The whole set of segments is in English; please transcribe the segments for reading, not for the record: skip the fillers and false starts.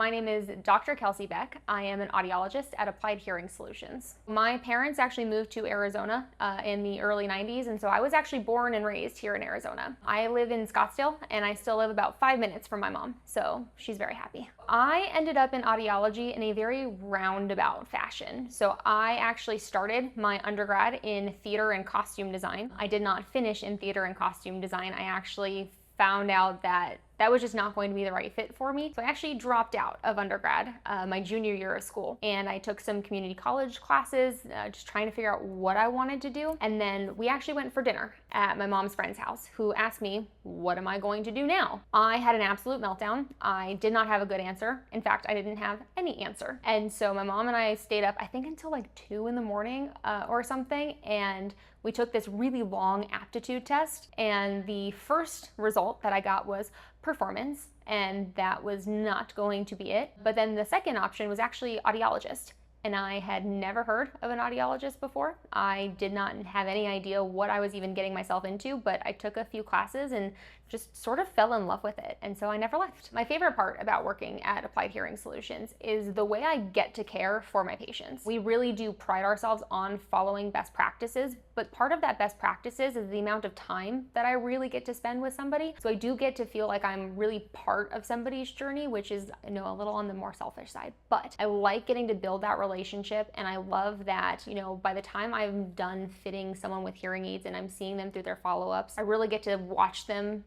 My name is Dr. Kelsey Beck. I am an audiologist at Applied Hearing Solutions. My parents actually moved to Arizona in the early 90s, and so I was actually born and raised here in Arizona. I live in Scottsdale, and I still live about 5 minutes from my mom, so she's very happy. I ended up in audiology in a very roundabout fashion. So I actually started my undergrad in theater and costume design. I did not finish in theater and costume design. I actually found out that that was just not going to be the right fit for me. So I actually dropped out of undergrad my junior year of school, and I took some community college classes, just trying to figure out what I wanted to do. And then we actually went for dinner at my mom's friend's house, who asked me, what am I going to do now? I had an absolute meltdown. I did not have a good answer. In fact, I didn't have any answer. And so my mom and I stayed up, I think until like 2 in the morning or something, and we took this really long aptitude test, and the first result that I got was performance, and that was not going to be it. But then the second option was actually audiologist, and I had never heard of an audiologist before. I did not have any idea what I was even getting myself into, but I took a few classes and just sort of fell in love with it, and so I never left. My favorite part about working at Applied Hearing Solutions is the way I get to care for my patients. We really do pride ourselves on following best practices, but part of that best practices is the amount of time that I really get to spend with somebody. So I do get to feel like I'm really part of somebody's journey, which is, a little on the more selfish side, but I like getting to build that relationship, and I love that, by the time I'm done fitting someone with hearing aids and I'm seeing them through their follow-ups, I really get to watch them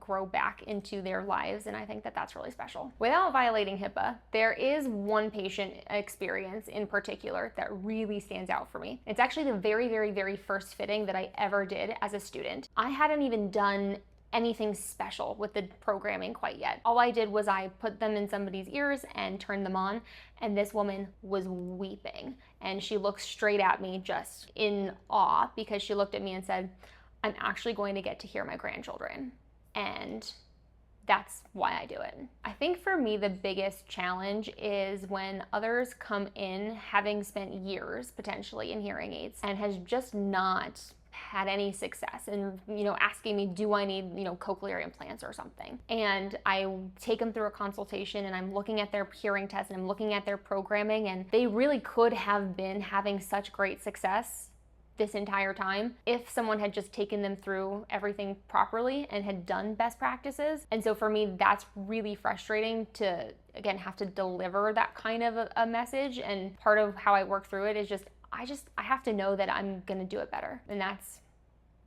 grow back into their lives, and I think that that's really special. Without violating HIPAA, there is one patient experience in particular that really stands out for me. It's actually the very, very, very first fitting that I ever did as a student. I hadn't even done anything special with the programming quite yet. All I did was I put them in somebody's ears and turned them on, and this woman was weeping, and she looked straight at me just in awe, because she looked at me and said, I'm actually going to get to hear my grandchildren. And that's why I do it. I think for me, the biggest challenge is when others come in having spent years potentially in hearing aids and has just not had any success, and asking me, do I need cochlear implants or something? And I take them through a consultation, and I'm looking at their hearing tests, and I'm looking at their programming, and they really could have been having such great success this entire time if someone had just taken them through everything properly and had done best practices. And so for me, that's really frustrating to, again, have to deliver that kind of a message. And part of how I work through it is I have to know that I'm gonna do it better. And that's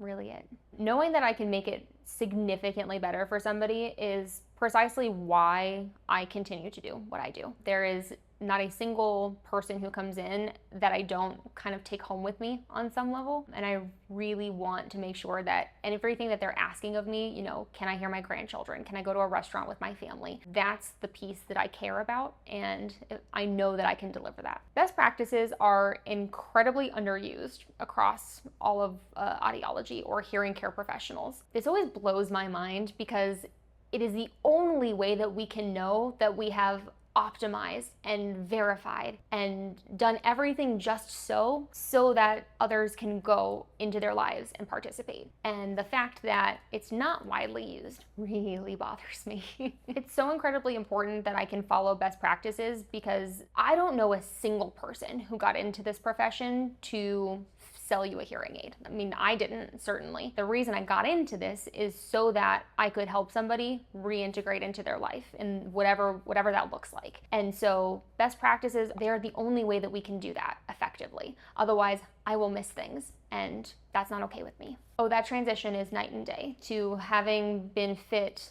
really it. Knowing that I can make it significantly better for somebody is precisely why I continue to do what I do. There is not a single person who comes in that I don't kind of take home with me on some level. And I really want to make sure that everything that they're asking of me, can I hear my grandchildren? Can I go to a restaurant with my family? That's the piece that I care about, and I know that I can deliver that. Best practices are incredibly underused across all of audiology or hearing care professionals. This always blows my mind, because it is the only way that we can know that we have optimized and verified and done everything just so that others can go into their lives and participate. And the fact that it's not widely used really bothers me. It's so incredibly important that I can follow best practices, because I don't know a single person who got into this profession to sell you a hearing aid. I mean, I didn't, certainly. The reason I got into this is so that I could help somebody reintegrate into their life in whatever that looks like. And so best practices, they're the only way that we can do that effectively. Otherwise, I will miss things, and that's not okay with me. Oh, that transition is night and day to having been fit,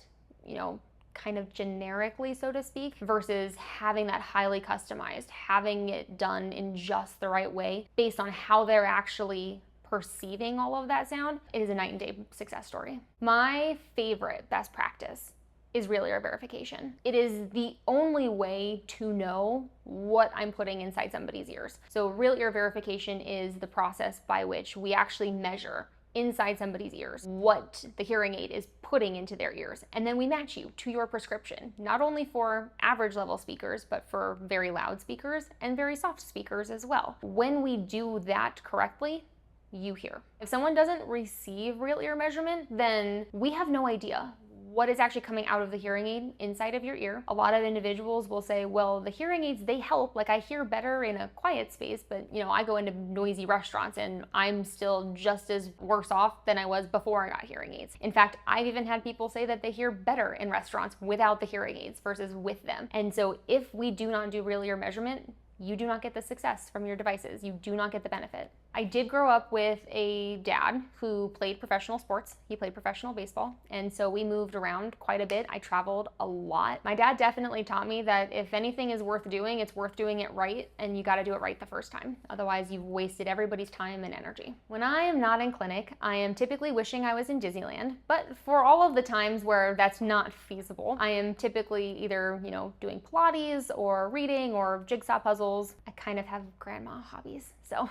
kind of generically, so to speak, versus having that highly customized, having it done in just the right way based on how they're actually perceiving all of that sound. It is a night and day success story. My favorite best practice is real ear verification. It is the only way to know what I'm putting inside somebody's ears. So real ear verification is the process by which we actually measure inside somebody's ears what the hearing aid is putting into their ears, and then we match you to your prescription, not only for average level speakers, but for very loud speakers and very soft speakers as well. When we do that correctly, you hear. If someone doesn't receive real ear measurement, then we have no idea what is actually coming out of the hearing aid inside of your ear. A lot of individuals will say, well, the hearing aids, they help. Like I hear better in a quiet space, but I go into noisy restaurants and I'm still just as worse off than I was before I got hearing aids. In fact, I've even had people say that they hear better in restaurants without the hearing aids versus with them. And so if we do not do real ear measurement, you do not get the success from your devices. You do not get the benefit. I did grow up with a dad who played professional sports. He played professional baseball, and so we moved around quite a bit. I traveled a lot. My dad definitely taught me that if anything is worth doing, it's worth doing it right, and you got to do it right the first time. Otherwise, you've wasted everybody's time and energy. When I am not in clinic, I am typically wishing I was in Disneyland, but for all of the times where that's not feasible, I am typically either, doing Pilates or reading or jigsaw puzzles. I kind of have grandma hobbies, so